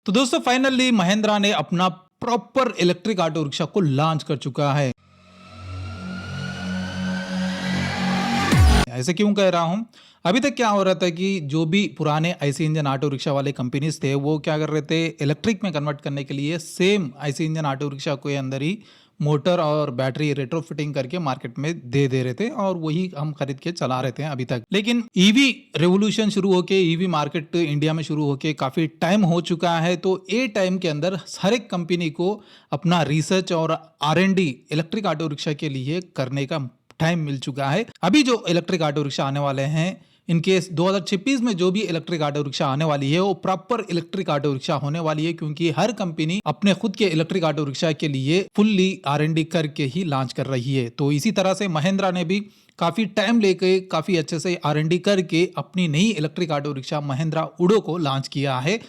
तो दोस्तों फाइनली महिंद्रा ने अपना प्रॉपर इलेक्ट्रिक ऑटो रिक्शा को लॉन्च कर चुका है। ऐसे क्यों कह रहा हूं? अभी तक क्या हो रहा था कि जो भी पुराने आईसी इंजन ऑटो रिक्शा वाले कंपनीज थे वो क्या कर रहे थे, इलेक्ट्रिक में कन्वर्ट करने के लिए same IC engine auto rickshaw के अंदर ही मोटर और बैटरी रेट्रोफिटिंग करके मार्केट में दे रहे थे और वही हम खरीद के चला रहे थे अभी तक। लेकिन ईवी रेवोल्यूशन शुरू होके, ईवी मार्केट इंडिया में शुरू होके काफी टाइम हो चुका है। तो ए टाइम के अंदर हर एक कंपनी को अपना रिसर्च और R&D इलेक्ट्रिक ऑटो रिक्शा के लिए करने का टाइम मिल चुका है। अभी जो इलेक्ट्रिक ऑटो रिक्शा आने वाले हैं, इनकेस 2026 में जो भी इलेक्ट्रिक ऑटो रिक्शा आने वाली है वो प्रॉपर इलेक्ट्रिक ऑटो रिक्शा होने वाली है, क्योंकि हर कंपनी अपने खुद के इलेक्ट्रिक ऑटो रिक्शा के लिए फुल्ली R&D करके ही लॉन्च कर रही है। तो इसी तरह से महिंद्रा ने भी काफी टाइम लेके काफी अच्छे से R&D करके अपनी नई इलेक्ट्रिक ऑटो रिक्शा महिंद्रा उडो को लॉन्च किया है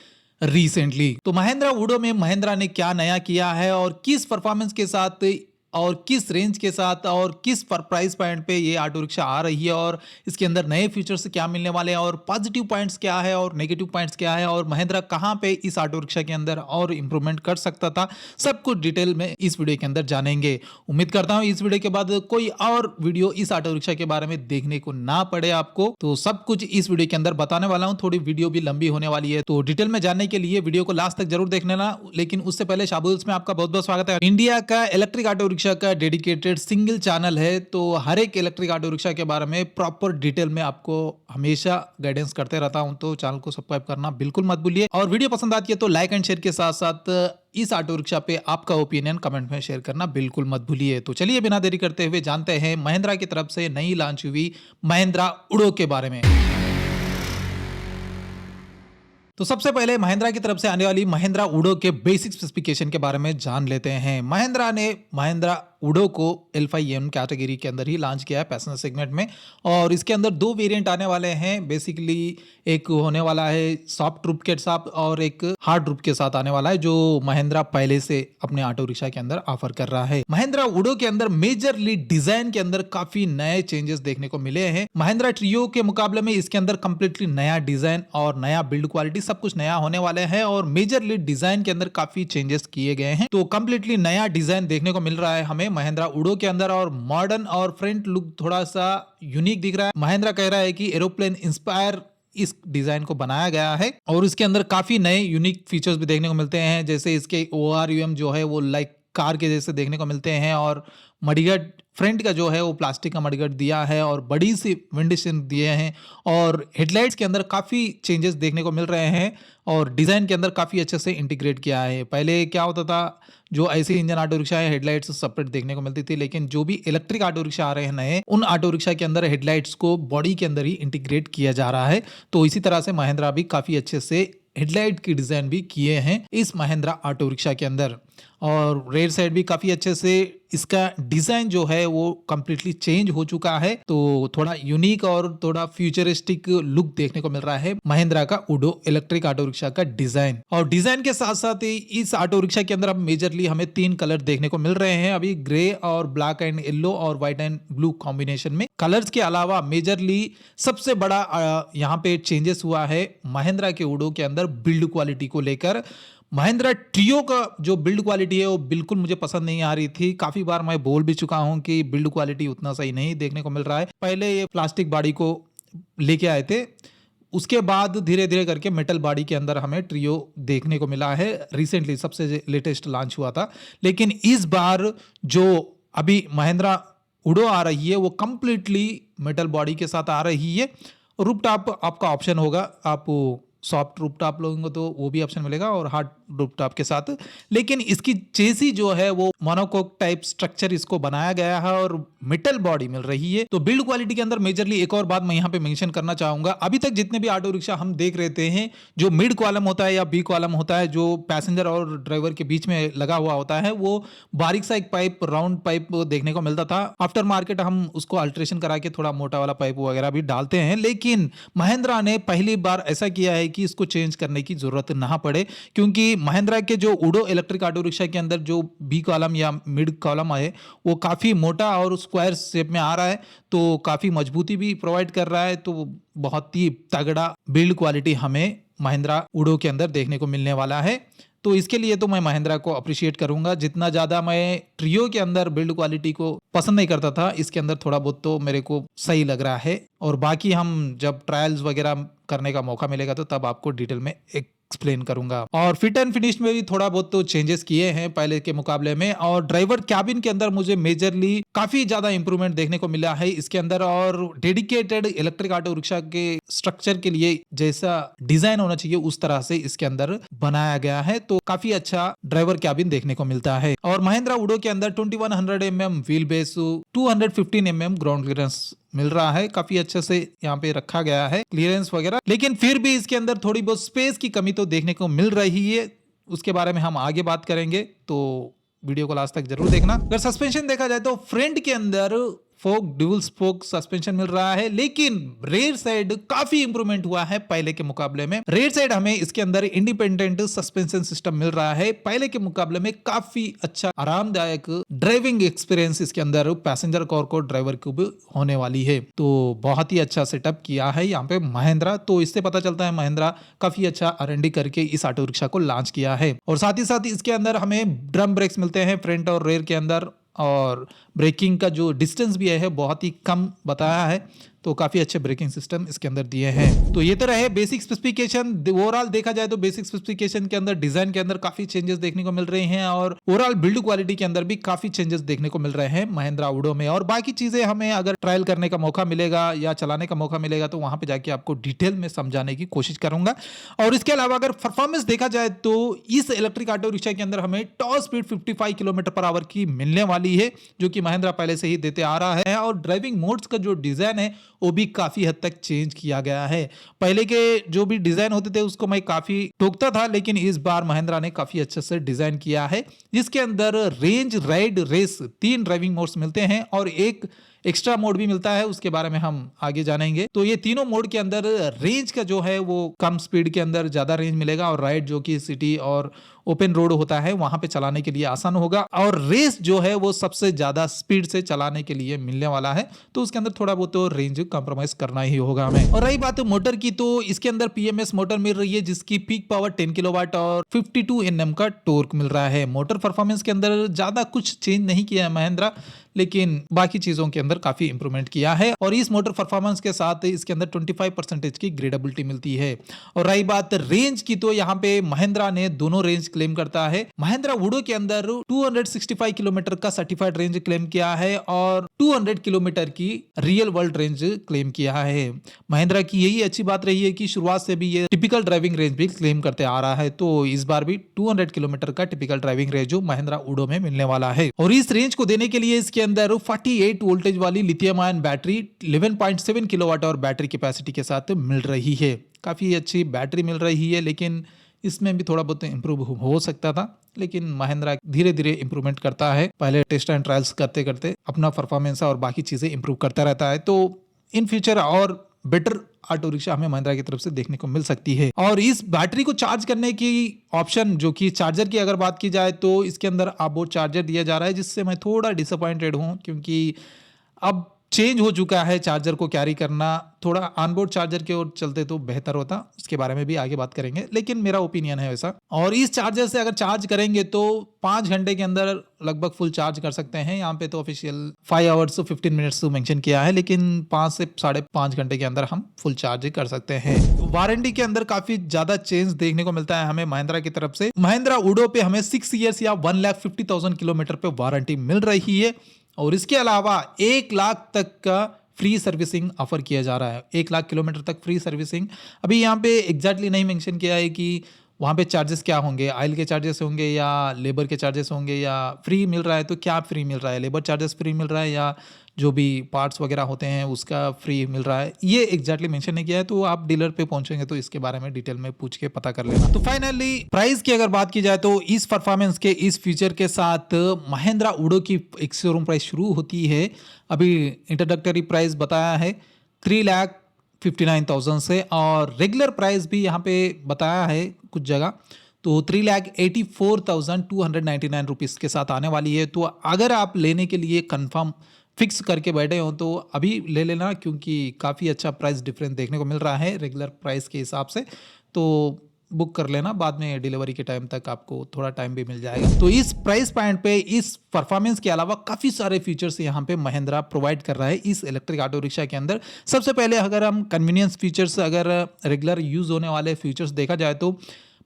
रिसेंटली। तो महिंद्रा उडो में महिंद्रा ने क्या नया किया है और किस परफॉर्मेंस के साथ और किस रेंज के साथ और किस प्राइस पॉइंट पे ये ऑटो रिक्शा आ रही है और इसके अंदर नए फीचर्स क्या मिलने वाले हैं और पॉजिटिव पॉइंट्स क्या है और नेगेटिव पॉइंट्स क्या है और महिंद्रा कहां पे इस ऑटो रिक्शा के अंदर और इंप्रूवमेंट कर सकता था, सब कुछ डिटेल में इस वीडियो के अंदर जानेंगे। उम्मीद करता हूं इस वीडियो के बाद कोई और वीडियो इस ऑटो रिक्शा के बारे में देखने को ना पड़े आपको, तो सब कुछ इस वीडियो के अंदर बताने वाला हूं। थोड़ी वीडियो भी लंबी होने वाली है, तो डिटेल में जानने के लिए वीडियो को लास्ट तक जरूर देख लेना। लेकिन उससे पहले शाबुल्स में आपका बहुत बहुत स्वागत है। इंडिया का इलेक्ट्रिक ऑटो रिक्शा का डेडिकेटेड सिंगल चैनल है, तो हर एक इलेक्ट्रिक ऑटो रिक्शा के बारे में प्रॉपर डिटेल में आपको हमेशा गाइडेंस करते रहता हूं। तो चैनल को सब्सक्राइब करना बिल्कुल मत भूलिए और वीडियो पसंद आती है तो लाइक एंड शेयर के साथ साथ इस ऑटो रिक्शा पे आपका ओपिनियन कमेंट में शेयर करना बिल्कुल मत भूलिए। तो चलिए बिना देरी करते हुए जानते हैं महिंद्रा की तरफ से नई लॉन्च हुई महिंद्रा उडो के बारे में। तो सबसे पहले महिंद्रा की तरफ से आने वाली महिंद्रा उडो के बेसिक स्पेसिफिकेशन के बारे में जान लेते हैं। महिंद्रा ने महिंद्रा उडो को L5M कैटेगरी के अंदर ही लॉन्च किया है पैसेंजर सेगमेंट में, और इसके अंदर दो वेरिएंट आने वाले हैं। बेसिकली एक होने वाला है सॉफ्ट रूप के साथ और एक हार्ड रूप के साथ आने वाला है, जो महिंद्रा पहले से अपने ऑटो रिक्शा के अंदर ऑफर कर रहा है। महिंद्रा उडो के अंदर मेजरली डिजाइन के अंदर काफी नए चेंजेस देखने को मिले हैं। महिंद्रा ट्रियो के मुकाबले में इसके अंदर कंप्लीटली नया डिजाइन और नया बिल्ड क्वालिटी सब कुछ नया होने वाले हैं और मेजरली डिजाइन के अंदर काफी चेंजेस किए गए हैं। तो कंप्लीटली नया डिजाइन देखने को मिल रहा है हमें महिंद्रा उडो के अंदर, और मॉडर्न और फ्रंट लुक थोड़ा सा यूनिक दिख रहा है। महिंद्रा कह रहा है कि एरोप्लेन इंस्पायर इस डिजाइन को बनाया गया है और इसके अंदर काफी नए यूनिक फीचर्स भी देखने को मिलते हैं, जैसे इसके ORUM जो है वो लाइक कार के जैसे देखने को मिलते हैं, और मडगार्ड फ्रंट का जो है वो प्लास्टिक का मडगार्ड दिया है और बड़ी सी विंडशील्ड दिए हैं, और हेडलाइट्स के अंदर काफी चेंजेस देखने को मिल रहे हैं और डिजाइन के अंदर काफी अच्छे से इंटीग्रेट किया है। पहले क्या होता था, जो ऐसे इंजन ऑटो रिक्शा है हेडलाइट्स सेपरेट देखने को मिलती थी, लेकिन जो भी इलेक्ट्रिक ऑटो रिक्शा आ रहे हैं नए, उन ऑटो रिक्शा के अंदर हेडलाइट्स को बॉडी के अंदर ही इंटीग्रेट किया जा रहा है। तो इसी तरह से महिंद्रा भी काफी अच्छे से हेडलाइट की डिजाइन भी किए हैं इस महिंद्रा ऑटो रिक्शा के अंदर, और रेयर साइड भी काफी अच्छे से इसका डिजाइन जो है वो कंप्लीटली चेंज हो चुका है। तो थोड़ा यूनिक और थोड़ा फ्यूचरिस्टिक लुक देखने को मिल रहा है महिंद्रा का उडो इलेक्ट्रिक ऑटो रिक्शा का डिजाइन। और डिजाइन के साथ साथ ही इस ऑटो रिक्शा के अंदर अब मेजरली हमें 3 कलर देखने को मिल रहे हैं अभी, ग्रे और ब्लैक एंड येलो और व्हाइट एंड ब्लू कॉम्बिनेशन में। कलर्स के अलावा मेजरली सबसे बड़ा यहाँ पे चेंजेस हुआ है महिंद्रा के उडो के अंदर बिल्ड क्वालिटी को लेकर। महिंद्रा ट्रियो का जो बिल्ड क्वालिटी है वो बिल्कुल मुझे पसंद नहीं आ रही थी। काफी बार मैं बोल भी चुका हूं कि बिल्ड क्वालिटी उतना सही नहीं देखने को मिल रहा है। पहले ये प्लास्टिक बॉडी को लेके आए थे, उसके बाद धीरे धीरे करके मेटल बॉडी के अंदर हमें ट्रियो देखने को मिला है। रिसेंटली सबसे लेटेस्ट लॉन्च हुआ था, लेकिन इस बार जो अभी महिंद्रा उडो आ रही है वो कंप्लीटली मेटल बॉडी के साथ आ रही है। रूफ टॉप आपका ऑप्शन होगा, आप सॉफ्ट रूफ टॉप लोगों को तो वो भी ऑप्शन मिलेगा और हार्ड रूफ टॉप के साथ, लेकिन इसकी चेसी जो है वो मोनोकोक टाइप स्ट्रक्चर इसको बनाया गया है और मेटल बॉडी मिल रही है। तो बिल्ड क्वालिटी के अंदर मेजरली एक और बात मैं यहाँ पे मेंशन करना चाहूंगा, अभी तक जितने भी ऑटो रिक्शा हम देख रहे हैं, जो मिड कॉलम होता है या बी कॉलम होता है जो पैसेंजर और ड्राइवर के बीच में लगा हुआ होता है, वो बारीक सा एक पाइप, राउंड पाइप देखने को मिलता था। आफ्टर मार्केट हम उसको अल्ट्रेशन करा के थोड़ा मोटा वाला पाइप वगैरह भी डालते हैं, लेकिन महिंद्रा ने पहली बार ऐसा किया है कि इसको चेंज करने की जरूरत ना पड़े, क्योंकि महिंद्रा के जो उडो इलेक्ट्रिक ऑटो रिक्शा के अंदर जो बी कॉलम या मिड कॉलम है वो काफी मोटा और स्क्वायर शेप में आ रहा है, तो काफी मजबूती भी प्रोवाइड कर रहा है। तो बहुत ही तगड़ा बिल्ड क्वालिटी हमें महिंद्रा उडो के अंदर देखने को मिलने वाला है। तो इसके लिए तो मैं महिंद्रा को अप्रिशिएट करूंगा। जितना ज़्यादा मैं ट्रियो के अंदर बिल्ड क्वालिटी को पसंद नहीं करता था, इसके अंदर थोड़ा बहुत तो मेरे को सही लग रहा है। और बाकी हम जब ट्रायल्स वगैरह करने का मौका मिलेगा तो तब आपको डिटेल में एक्सप्लेन करूंगा। और फिट एंड फिनिश में भी थोड़ा बहुत तो चेंजेस किए हैं पहले के मुकाबले में। और ड्राइवर कैबिन के अंदर मुझे मेजरली काफी ज्यादा इंप्रूवमेंट देखने को मिला है इसके अंदर। और डेडिकेटेड इलेक्ट्रिक ऑटो रिक्शा के स्ट्रक्चर के लिए जैसा डिजाइन होना चाहिए उस तरह से इसके अंदर बनाया गया है, तो काफी अच्छा ड्राइवर कैबिन देखने को मिलता है। और महिंद्रा उडो के अंदर 2100 mm wheel base, 215 mm ground clearance मिल रहा है। काफी अच्छे से यहाँ पे रखा गया है क्लियरेंस वगैरह, लेकिन फिर भी इसके अंदर थोड़ी बहुत स्पेस की कमी तो देखने को मिल रही है। उसके बारे में हम आगे बात करेंगे, तो वीडियो को लास्ट तक जरूर देखना। अगर सस्पेंशन देखा जाए तो फ्रंट के अंदर फोक ड्यूल स्पोक सस्पेंशन मिल रहा है, लेकिन रेयर साइड काफी इंप्रूवमेंट हुआ है पहले के मुकाबले में। रेयर साइड हमें इसके अंदर इंडिपेंडेंट सस्पेंशन सिस्टम मिल रहा है, पहले के मुकाबले में काफी अच्छा आरामदायक ड्राइविंग एक्सपीरियंस इसके अंदर पैसेंजर कोर को ड्राइवर को भी होने वाली है। तो बहुत ही अच्छा सेटअप किया है यहाँ पे महिंद्रा। तो इससे पता चलता है महिंद्रा काफी अच्छा R&D करके इस ऑटो रिक्शा को लॉन्च किया है। और साथ ही साथ इसके अंदर हमें ड्रम ब्रेक्स मिलते हैं फ्रंट और रेयर के अंदर, और ब्रेकिंग का जो डिस्टेंस भी है बहुत ही कम बताया है, तो काफी अच्छे ब्रेकिंग सिस्टम इसके अंदर दिए हैं। तो ये तो रहे बेसिक स्पेसिफिकेशन। ओवरऑल देखा जाए तो बेसिक स्पेसिफिकेशन के अंदर डिजाइन के अंदर काफी चेंजेस देखने को मिल रहे हैं, और ओवरऑल बिल्ड क्वालिटी के अंदर भी काफी चेंजेस देखने को मिल रहे हैं महिंद्रा उडो में। और बाकी चीजें हमें अगर ट्रायल करने का मौका मिलेगा या चलाने का मौका मिलेगा तो वहां पे जाके आपको डिटेल में समझाने की कोशिश करूंगा। और इसके अलावा अगर परफॉर्मेंस देखा जाए तो इस इलेक्ट्रिक ऑटो रिक्शा के अंदर हमें top speed 55 kilometre per hour की मिलने वाली है, जो कि महिंद्रा पहले से ही देते आ रहा है। और ड्राइविंग मोड्स का जो डिजाइन है वो भी काफी हद तक चेंज किया गया है। पहले के जो भी डिजाइन होते थे उसको मैं काफी टोकता था, लेकिन इस बार महिंद्रा ने काफी अच्छे से डिजाइन किया है, जिसके अंदर range, ride, race 3 driving modes मिलते हैं और एक एक्स्ट्रा मोड भी मिलता है, उसके बारे में हम आगे जानेंगे। तो ये तीनों मोड के अंदर रेंज का जो है वो कम स्पीड के अंदर ज्यादा रेंज मिलेगा, और राइड जो कि सिटी और ओपन रोड होता है वहां पे चलाने के लिए आसान होगा, और रेस जो है वो सबसे ज्यादा स्पीड से चलाने के लिए मिलने वाला है, तो उसके अंदर थोड़ा बहुत तो रेंज कॉम्प्रोमाइज करना ही होगा हमें। और रही बात मोटर की, तो इसके अंदर PMS मोटर मिल रही है जिसकी पीक पावर 10 किलोवाट और 52 Nm का टॉर्क मिल रहा है। मोटर परफॉर्मेंस के अंदर ज्यादा कुछ चेंज नहीं किया है महिंद्रा, लेकिन बाकी चीजों के अंदर काफी इंप्रूवमेंट किया है। और इस मोटर परफॉर्मेंस के साथ इसके अंदर 25% की ग्रेडेबिलिटी मिलती है। और रही बात रेंज की, तो यहाँ पे महिंद्रा ने दोनों रेंज क्लेम करता है। महिंद्रा उडो के अंदर 265 किलोमीटर का सर्टिफाइड रेंज क्लेम किया है और 200 किलोमीटर की रियल वर्ल्ड रेंज क्लेम किया है। महिंद्रा की यही अच्छी बात रही है कि शुरुआत से भी ये टिपिकल ड्राइविंग रेंज भी क्लेम करते आ रहा है, तो इस बार भी 200 किलोमीटर का टिपिकल ड्राइविंग रेंज जो महिंद्रा उडो में मिलने वाला है। और इस रेंज को देने के लिए इसके अंदर 48 वोल्टेज वाली लिथियम आयन बैटरी 11.7 किलोवाट और बैटरी कैपेसिटी के साथ मिल रही है। काफी अच्छी बैटरी मिल रही है, लेकिन इसमें भी थोड़ा बहुत इम्प्रूव हो सकता था, लेकिन महिंद्रा धीरे धीरे इंप्रूवमेंट करता है। पहले टेस्ट एंड ट्रायल्स करते करते अपना परफॉर्मेंस और बाकी चीजें इंप्रूव करता रहता है, तो इन फ्यूचर और बेटर ऑटो रिक्शा हमें महिंद्रा की तरफ से देखने को मिल सकती है। और इस बैटरी को चार्ज करने की ऑप्शन, जो कि चार्जर की अगर बात की जाए तो इसके अंदर आबो चार्जर दिया जा रहा है, जिससे मैं थोड़ा डिसअपॉइंटेड हूं, क्योंकि अब चेंज हो चुका है चार्जर को कैरी करना। थोड़ा ऑनबोर्ड चार्जर की ओर चलते तो बेहतर होता, उसके बारे में भी आगे बात करेंगे, लेकिन मेरा ओपिनियन है वैसा। और इस चार्जर से अगर चार्ज करेंगे तो 5 घंटे के अंदर लगभग फुल चार्ज कर सकते हैं। यहाँ पे तो ऑफिशियल 5 आवर्स 15 मिनट्स मेंशन किया है, लेकिन 5 से 5.5 घंटे के अंदर हम फुल चार्ज कर सकते हैं। वारंटी के अंदर काफी ज्यादा चेंज देखने को मिलता है हमें महिंद्रा की तरफ से। महिंद्रा उडो पे हमें 6 ईयर्स या 1,50,000 किलोमीटर पे वारंटी मिल रही है, और इसके अलावा 1 लाख तक का फ्री सर्विसिंग ऑफर किया जा रहा है। 1 लाख किलोमीटर तक फ्री सर्विसिंग। अभी यहाँ पे एग्जैक्टली नहीं मेंशन किया है कि वहाँ पे चार्जेस क्या होंगे, ऑयल के चार्जेस होंगे या लेबर के चार्जेस होंगे, या फ्री मिल रहा है तो क्या फ्री मिल रहा है, लेबर चार्जेस फ्री मिल रहा है या जो भी पार्ट्स वगैरह होते हैं उसका फ्री मिल रहा है, ये एग्जैक्टली मेंशन नहीं किया है। तो आप डीलर पे पहुंचेंगे तो इसके बारे में डिटेल में पूछ के पता कर लेना। तो फाइनली प्राइस की अगर बात की जाए तो इस परफॉर्मेंस के इस फीचर के साथ महिंद्रा उडो की एक शोरूम प्राइस शुरू होती है। अभी इंट्रोडक्टरी प्राइस बताया है 3,59,000 से, और रेगुलर प्राइस भी यहाँ पे बताया है कुछ जगह, तो 3,84,299 रुपीज़ के साथ आने वाली है। तो अगर आप लेने के लिए कंफर्म फिक्स करके बैठे हो तो अभी ले लेना, क्योंकि काफ़ी अच्छा प्राइस डिफरेंस देखने को मिल रहा है रेगुलर प्राइस के हिसाब से। तो बुक कर लेना, बाद में डिलीवरी के टाइम तक आपको थोड़ा टाइम भी मिल जाएगा। तो इस प्राइस पॉइंट पे इस परफॉर्मेंस के अलावा काफ़ी सारे फीचर्स यहाँ पे महिंद्रा प्रोवाइड कर रहा है इस इलेक्ट्रिक ऑटो रिक्शा के अंदर। सबसे पहले अगर हम कन्वीनियंस फीचर्स, अगर रेगुलर यूज़ होने वाले फीचर्स देखा जाए तो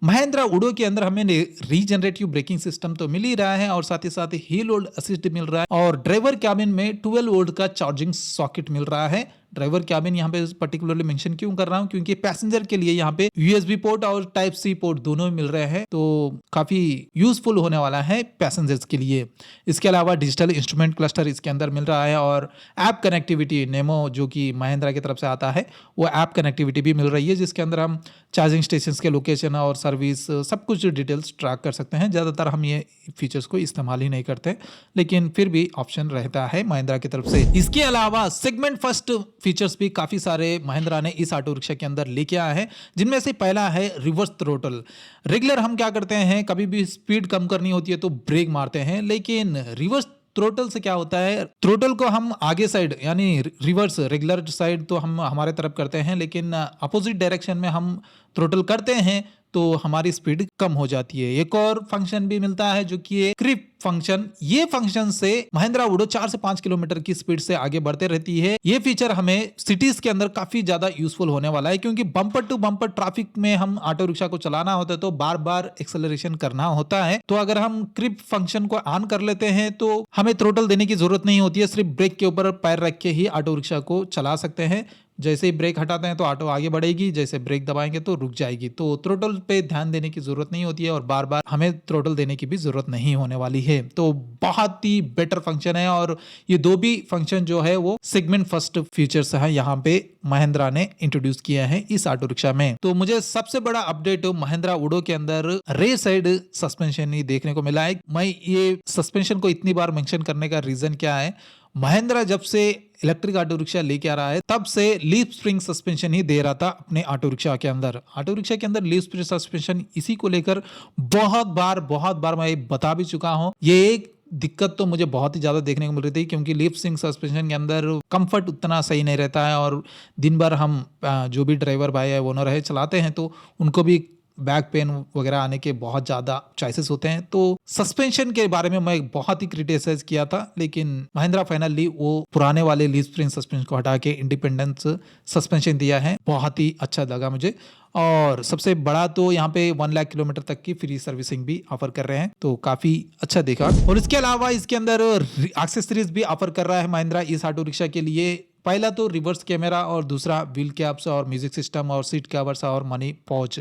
महिंद्रा उडो के अंदर हमें रीजनरेटिव ब्रेकिंग सिस्टम तो मिल ही रहा है और साथ ही हिल होल्ड असिस्ट मिल रहा है और ड्राइवर कैबिन में 12 वोल्ट का चार्जिंग सॉकेट मिल रहा है। ड्राइवर कैबिन यहाँ पे पर्टिकुलरली मेंशन क्यों कर रहा हूँ, क्योंकि पैसेंजर के लिए यहाँ पे यूएसबी पोर्ट और टाइप सी पोर्ट दोनों मिल रहे हैं, तो काफी यूजफुल होने वाला है पैसेंजर्स के लिए। इसके अलावा डिजिटल इंस्ट्रूमेंट क्लस्टर इसके अंदर मिल रहा है और ऐप कनेक्टिविटी नेमो जो कि महिंद्रा की तरफ से आता है वो ऐप कनेक्टिविटी भी मिल रही है, जिसके अंदर हम चार्जिंग स्टेशन के लोकेशन और सर्विस सब कुछ डिटेल्स ट्रैक कर सकते हैं। ज़्यादातर हम ये फीचर्स को इस्तेमाल ही नहीं करते, लेकिन फिर भी ऑप्शन रहता है महिंद्रा की तरफ से। इसके अलावा सेगमेंट फर्स्ट फीचर्स भी काफ़ी सारे महिंद्रा ने इस ऑटो रिक्शा के अंदर लेके आए हैं, जिनमें से पहला है रिवर्स थ्रोटल। रेगुलर हम क्या करते हैं, कभी भी स्पीड कम करनी होती है तो ब्रेक मारते हैं, लेकिन रिवर्स थ्रोटल से क्या होता है, थ्रोटल को हम आगे साइड यानी रिवर्स रेगुलर साइड तो हम हमारे तरफ करते हैं, लेकिन अपोजिट डायरेक्शन में हम थ्रोटल करते हैं तो हमारी स्पीड कम हो जाती है। एक और फंक्शन भी मिलता है जो कि क्रिप फंक्शन। ये फंक्शन से महिंद्रा उडो 4 से 5 किलोमीटर की स्पीड से आगे बढ़ते रहती है। ये फीचर हमें सिटीज के अंदर काफी ज्यादा यूजफुल होने वाला है, क्योंकि बम्पर टू बम्पर ट्रैफिक में हम ऑटो रिक्शा को चलाना होता है तो बार बार एक्सेलरेशन करना होता है। तो अगर हम क्रिप फंक्शन को ऑन कर लेते हैं तो हमें थ्रोटल देने की जरूरत नहीं होती है, सिर्फ ब्रेक के ऊपर पैर रख के ही ऑटो रिक्शा को चला सकते हैं। जैसे ही ब्रेक हटाते हैं तो ऑटो आगे बढ़ेगी, जैसे ब्रेक दबाएंगे तो रुक जाएगी। तो थ्रोटल पे ध्यान देने की जरूरत नहीं होती है और बार बार हमें थ्रोटल देने की भी जरूरत नहीं होने वाली है। तो बहुत ही बेटर फंक्शन है और ये दो भी फंक्शन जो है वो सेगमेंट फर्स्ट फीचर्स है यहाँ पे महिंद्रा ने इंट्रोड्यूस किया है इस ऑटो रिक्शा में। तो मुझे सबसे बड़ा अपडेट महिंद्रा उडो के अंदर रेयर साइड सस्पेंशन ही देखने को मिला है। मैं ये सस्पेंशन को इतनी बार मेंशन करने का रीजन क्या है, महिंद्रा जब से इलेक्ट्रिक ऑटो रिक्शा लेके आ रहा है तब से लीफ स्प्रिंग सस्पेंशन ही दे रहा था अपने ऑटो रिक्शा के अंदर। ऑटो रिक्शा के अंदर लीफ स्प्रिंग सस्पेंशन इसी को लेकर बहुत बार मैं बता भी चुका हूं। ये एक दिक्कत तो मुझे बहुत ही ज्यादा देखने को मिल रही थी, क्योंकि लीफ स्प्रिंग सस्पेंशन के अंदर कंफर्ट उतना सही नहीं रहता है और दिन भर हम जो भी ड्राइवर भाई है ओनर है चलाते हैं तो उनको भी बैक पेन वगैरह आने के बहुत ज़्यादा चांसेस होते हैं। तो सस्पेंशन के बारे में मैं बहुत ही क्रिटिसाइज किया था, लेकिन महिंद्रा फाइनली वो पुराने वाले लीफ स्प्रिंग सस्पेंशन को हटा के इंडिपेंडेंस सस्पेंशन दिया है। बहुत ही अच्छा लगा मुझे। और सबसे बड़ा तो यहाँ पे 1 लाख किलोमीटर तक की फ्री सर्विसिंग भी ऑफर कर रहे हैं, तो काफी अच्छा देखा। और इसके अलावा इसके अंदर एक्सेसरीज भी ऑफर कर रहा है महिंद्रा इस ऑटो रिक्शा के लिए। पहला तो रिवर्स कैमरा और दूसरा व्हील कैप्स और म्यूजिक सिस्टम और सीट कवर्स और मनी पाउच।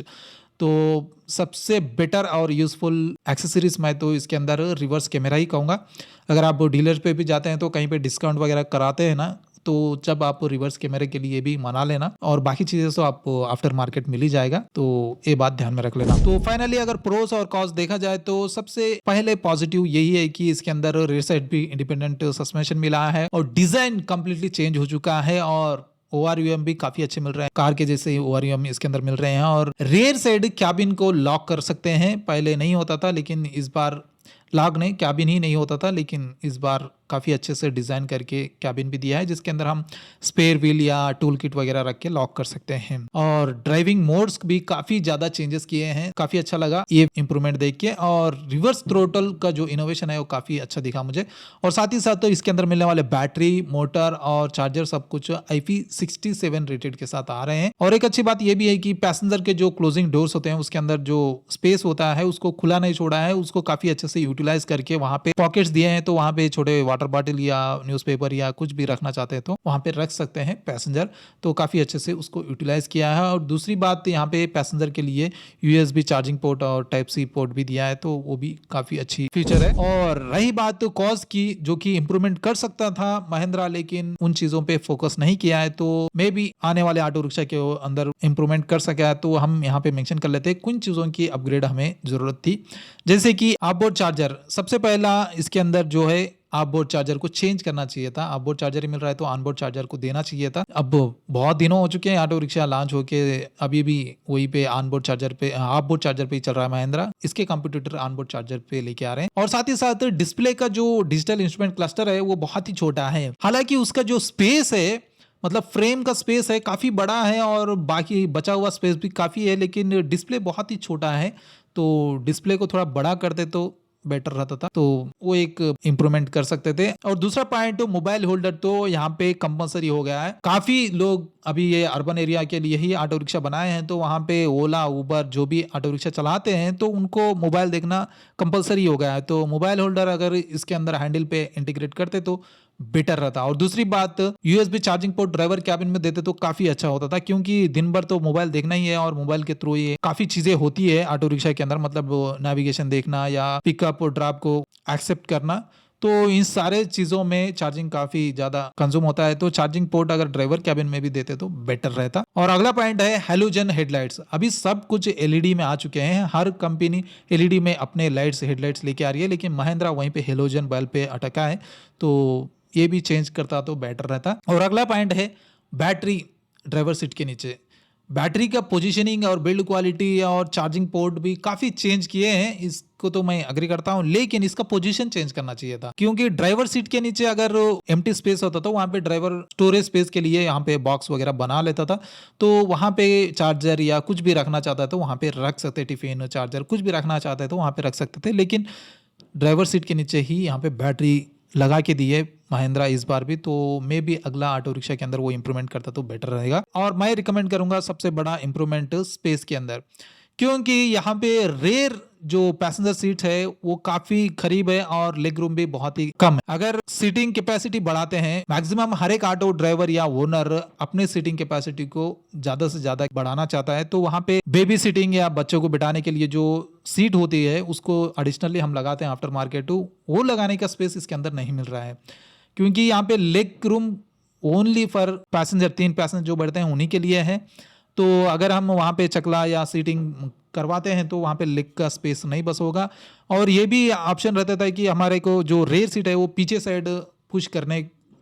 तो सबसे बेटर और यूजफुल एक्सेसरीज मैं तो इसके अंदर रिवर्स कैमरा ही कहूँगा। अगर आप डीलर पे भी जाते हैं तो कहीं पे डिस्काउंट वगैरह कराते हैं ना, तो जब आप रिवर्स कैमरे के लिए भी मना लेना और बाकी चीजें तो आपको आफ्टर मार्केट मिल ही जाएगा, तो ये बात ध्यान में रख लेना। तो फाइनली अगर प्रोस और कॉस देखा जाए तो सबसे पहले पॉजिटिव यही है कि इसके अंदर रेयर साइड भी इंडिपेंडेंट सस्पेंशन मिला है और डिजाइन कंप्लीटली चेंज हो चुका है और ORUM भी काफी अच्छे मिल रहे हैं, कार के जैसे ORUM इसके अंदर मिल रहे हैं। और रेयर साइड कैबिन को लॉक कर सकते हैं, पहले नहीं होता था, लेकिन इस बार लॉक नहीं, कैबिन ही नहीं होता था, लेकिन इस बार काफ़ी अच्छे से डिज़ाइन करके कैबिन भी दिया है, जिसके अंदर हम स्पेयर व्हील या टूल किट वगैरह रख के लॉक कर सकते हैं। और ड्राइविंग मोड्स भी काफ़ी ज़्यादा चेंजेस किए हैं, काफ़ी अच्छा लगा ये इंप्रूवमेंट देख के। और रिवर्स थ्रोटल का जो इनोवेशन है वो काफ़ी अच्छा दिखा मुझे। और साथ ही साथ तो इसके अंदर मिलने वाले बैटरी, मोटर और चार्जर सब कुछ IP67 रेटेड के साथ आ रहे हैं। और एक अच्छी बात ये भी है कि पैसेंजर के जो क्लोजिंग डोर्स होते हैं उसके अंदर जो स्पेस होता है उसको खुला नहीं छोड़ा है, उसको काफ़ी अच्छे से यूटिलाइज करके वहाँ पे पॉकेट्स दिए हैं, तो वहाँ पे छोटे वाटर बॉटल या न्यूज़पेपर या कुछ भी रखना चाहते हैं तो वहाँ पे रख सकते हैं पैसेंजर। तो काफ़ी अच्छे से उसको यूटिलाइज किया है। और दूसरी बात, यहाँ पे पैसेंजर के लिए USB चार्जिंग पोर्ट और टाइप सी पोर्ट भी दिया है, तो वो भी काफ़ी अच्छी फीचर है। और रही बात तो कॉस्ट की, जो कि इंप्रूवमेंट कर सकता था महिंद्रा, लेकिन उन चीज़ों पे फोकस नहीं किया है, तो मे बी आने वाले ऑटो रिक्शा के अंदर इंप्रूवमेंट कर सका है। तो हम यहाँ पे मेंशन कर लेते हैं कुछ चीज़ों की अपग्रेड हमें ज़रूरत थी, जैसे कि आउटबोर्ड चार्जर। सबसे पहला इसके अंदर जो है ऑफ बोर्ड चार्जर को चेंज करना चाहिए था। ऑफ बोर्ड चार्जर ही मिल रहा है तो ऑन बोर्ड चार्जर को देना चाहिए था। अब बहुत दिनों हो चुके हैं ऑटो रिक्शा लॉन्च होके, अभी भी वही पे ऑन बोर्ड चार्जर पे, ऑफ बोर्ड चार्जर पे ही चल रहा है महिंद्रा। इसके कंपटीटर ऑन बोर्ड चार्जर पे लेके आ रहे हैं। और साथ ही साथ डिस्प्ले का जो डिजिटल इंस्ट्रूमेंट क्लस्टर है वो बहुत ही छोटा है। हालांकि उसका जो स्पेस है, मतलब फ्रेम का स्पेस है, काफी बड़ा है और बाकी बचा हुआ स्पेस भी काफी है, लेकिन डिस्प्ले बहुत ही छोटा है। तो डिस्प्ले को थोड़ा बड़ा करते तो बेटर रहता था, तो वो एक इम्प्रूवमेंट कर सकते थे। और दूसरा पॉइंट, मोबाइल होल्डर तो यहाँ पे कंपलसरी हो गया है। काफी लोग अभी ये अर्बन एरिया के लिए ही ऑटो रिक्शा बनाए हैं, तो वहाँ पे ओला उबर जो भी ऑटो रिक्शा चलाते हैं तो उनको मोबाइल देखना कंपलसरी हो गया है। तो मोबाइल होल्डर अगर इसके अंदर हैंडल पे इंटीग्रेट करते तो बेटर रहता। और दूसरी बात, USB charging port driver cabin में देते तो काफी अच्छा होता था, क्योंकि दिन भर तो मोबाइल देखना ही है और मोबाइल के थ्रू ये काफी चीजें होती है ऑटो रिक्शा के अंदर, मतलब नेविगेशन देखना या पिकअप और ड्रॉप को एक्सेप्ट करना। तो इन सारे चीजों में चार्जिंग काफी ज्यादा कंज्यूम होता है, तो चार्जिंग पोर्ट अगर ड्राइवर कैबिन में भी देते तो बेटर रहता। और अगला पॉइंट है हैलोजन हेडलाइट्स। अभी सब कुछ एलईडी में आ चुके हैं, हर कंपनी एलईडी में अपने लाइट्स हेडलाइट्स लेके आ रही है, लेकिन महिंद्रा वहीं पे हेलोजन बल्ब पे अटका है, तो ये भी चेंज करता तो बेटर रहता। और अगला पॉइंट है बैटरी ड्राइवर सीट के नीचे। बैटरी का पोजीशनिंग और बिल्ड क्वालिटी और चार्जिंग पोर्ट भी काफी चेंज किए हैं, इसको तो मैं अग्री करता हूं, लेकिन इसका पोजीशन चेंज करना चाहिए था। क्योंकि ड्राइवर सीट के नीचे अगर एम्प्टी स्पेस होता तो वहां पे ड्राइवर स्टोरेज स्पेस के लिए यहाँ पे बॉक्स वगैरह बना लेता था, तो वहां पे चार्जर या कुछ भी रखना चाहता है तो वहां पे रख सकते, टिफिन चार्जर कुछ भी रखना चाहते हैं तो वहां पे रख सकते थे। लेकिन ड्राइवर सीट के नीचे ही यहाँ पे बैटरी लगा के दी है महिंद्रा इस बार भी, तो मे भी अगला ऑटो रिक्शा के अंदर वो इंप्रूवमेंट करता तो बेटर रहेगा। और मैं रिकमेंड करूंगा सबसे बड़ा इंप्रूवमेंट स्पेस के अंदर, क्योंकि यहाँ पे रेयर जो पैसेंजर सीट है वो काफी करीब है और लेग रूम भी बहुत ही कम है। अगर सीटिंग कैपेसिटी बढ़ाते हैं, मैक्सिमम हर एक ऑटो ड्राइवर या ओनर अपने सीटिंग कैपेसिटी को ज्यादा से ज्यादा बढ़ाना चाहता है, तो वहां पे बेबी सीटिंग या बच्चों को बिठाने के लिए जो सीट होती है उसको एडिशनली हम लगाते हैं आफ्टर मार्केट, वो लगाने का स्पेस इसके अंदर नहीं मिल रहा है। क्योंकि यहाँ पे leg room only for passenger, 3 passenger जो बैठते हैं उन्हीं के लिए है। तो अगर हम वहाँ पे चकला या सीटिंग करवाते हैं तो वहाँ पे लेग का स्पेस नहीं बस होगा। और ये भी ऑप्शन रहता था कि हमारे को जो रेयर सीट है वो पीछे साइड पुश करने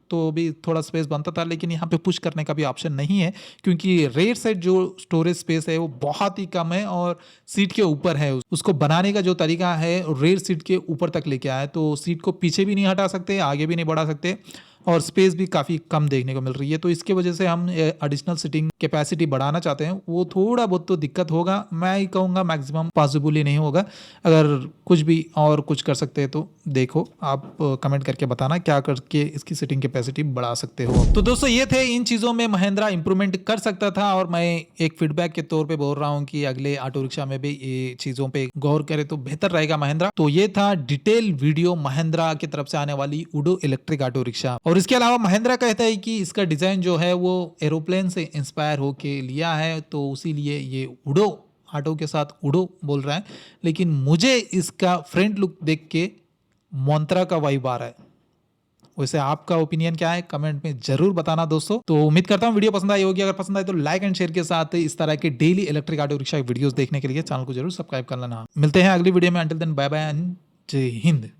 तो भी थोड़ा स्पेस बनता था, लेकिन यहाँ पे पुश करने का भी ऑप्शन नहीं है, क्योंकि रेयर साइड जो स्टोरेज स्पेस है वो बहुत ही कम है और सीट के ऊपर है। उसको बनाने का जो तरीका है रेयर सीट के ऊपर तक लेके आया, तो सीट को पीछे भी नहीं हटा सकते, आगे भी नहीं बढ़ा सकते और स्पेस भी काफ़ी कम देखने को मिल रही है। तो इसके वजह से हम एडिशनल सीटिंग कैपेसिटी बढ़ाना चाहते हैं, वो थोड़ा बहुत तो दिक्कत होगा, मैं ही कहूँगा मैक्सिमम पॉसिबल ही नहीं होगा। अगर कुछ भी और कुछ कर सकते हैं तो देखो, आप कमेंट करके बताना क्या करके इसकी सीटिंग कैपेसिटी बढ़ा सकते हो। तो दोस्तों ये थे, इन चीज़ों में महिंद्रा इंप्रूवमेंट कर सकता था और मैं एक फीडबैक के तौर पर बोल रहा हूँ कि अगले ऑटो रिक्शा में भी ये चीज़ों पर गौर करे तो बेहतर रहेगा महिंद्रा। तो ये था डिटेल वीडियो महिंद्रा की तरफ से आने वाली उडो इलेक्ट्रिक ऑटो रिक्शा। और इसके अलावा महिंद्रा कहता है कि इसका डिजाइन जो है वो एरोप्लेन से इंस्पायर होके लिया है, तो उसी लिए ये उडो ऑटो के साथ उडो बोल रहा है। लेकिन मुझे इसका फ्रंट लुक देख के मोंत्रा का वाइब आ रहा है। वैसे आपका ओपिनियन क्या है कमेंट में जरूर बताना दोस्तों। तो उम्मीद करता हूँ वीडियो पसंद आई होगी। अगर पसंद आए तो लाइक एंड शेयर के साथ इस तरह के daily electric auto rickshaw videos देखने के लिए चैनल को जरूर सब्सक्राइब कर लेना। मिलते हैं अगली वीडियो में, until then bye bye and Jai Hind.